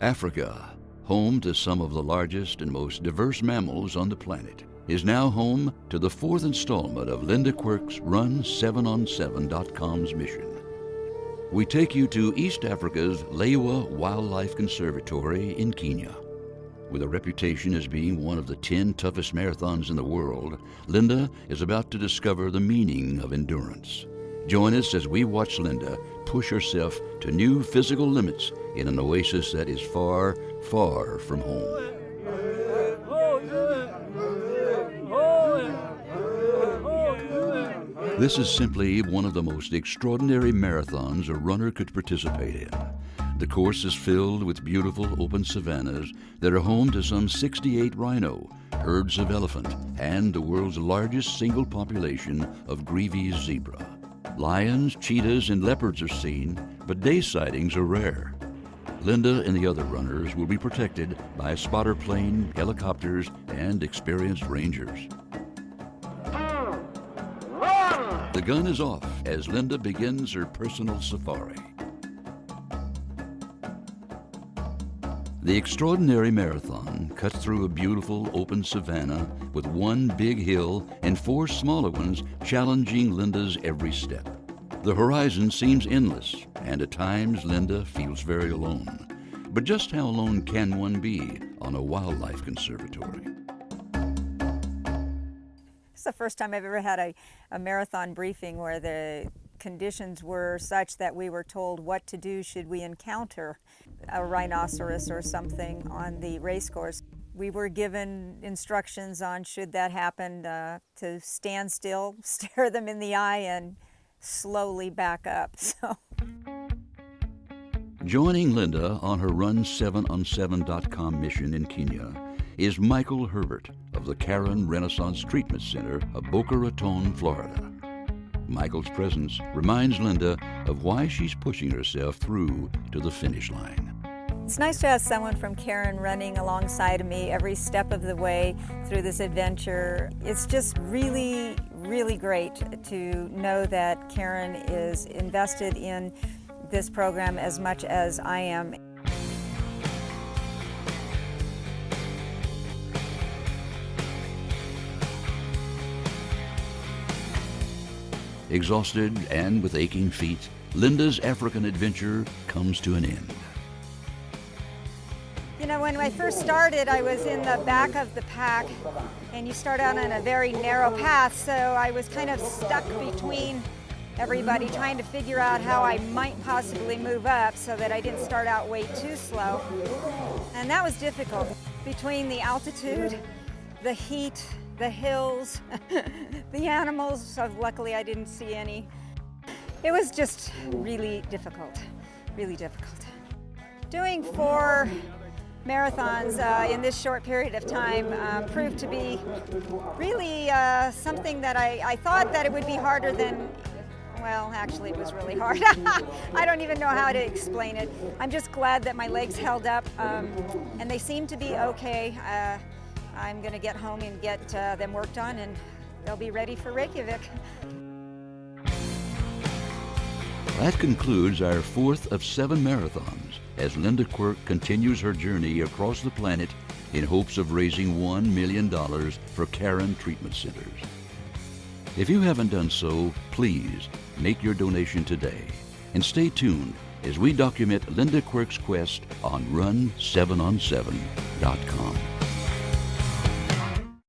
Africa, home to some of the largest and most diverse mammals on the planet, is now home to the fourth installment of Linda Quirk's Run7on7.com's mission. We take you to East Africa's Lewa Wildlife Conservatory in Kenya. With a reputation as being one of the 10 toughest marathons in the world, Linda is about to discover the meaning of endurance. Join us as we watch Linda push herself to new physical limits in an oasis that is far, far from home. This is simply one of the most extraordinary marathons a runner could participate in. The course is filled with beautiful open savannas that are home to some 68 rhino, herds of elephant, and the world's largest single population of Grevy's zebra. Lions, cheetahs, and leopards are seen, but day sightings are rare. Linda and the other runners will be protected by a spotter plane, helicopters, and experienced rangers. The gun is off as Linda begins her personal safari. The extraordinary marathon cuts through a beautiful open savanna with one big hill and 4 smaller ones challenging Linda's every step. The horizon seems endless, and at times Linda feels very alone. But just how alone can one be on a wildlife conservatory? It's the first time I've ever had a marathon briefing where the conditions were such that we were told what to do should we encounter a rhinoceros or something on the race course. We were given instructions on, should that happen, to stand still, stare them in the eye, and slowly back up. So. Joining Linda on her Run7on7.com mission in Kenya is Michael Herbert of the Karen Renaissance Treatment Center of Boca Raton, Florida. Michael's presence reminds Linda of why she's pushing herself through to the finish line. It's nice to have someone from Karen running alongside of me every step of the way through this adventure. It's just really, really great to know that Karen is invested in this program as much as I am. Exhausted and with aching feet, Linda's African adventure comes to an end. You know, when I first started, I was in the back of the pack, and you start out on a very narrow path, so I was kind of stuck between everybody, trying to figure out how I might possibly move up so that I didn't start out way too slow. And that was difficult. Between the altitude, the heat, the hills, the animals, so luckily I didn't see any. It was just really difficult, really difficult. Doing 4 marathons in this short period of time proved to be really something that I thought that it would be harder than, well, actually it was really hard. I don't even know how to explain it. I'm just glad that my legs held up and they seem to be okay. I'm going to get home and get them worked on, and they'll be ready for Reykjavik. That concludes our 4th of 7 marathons as Linda Quirk continues her journey across the planet in hopes of raising $1 million for Karen Treatment Centers. If you haven't done so, please make your donation today and stay tuned as we document Linda Quirk's quest on Run7on7.com.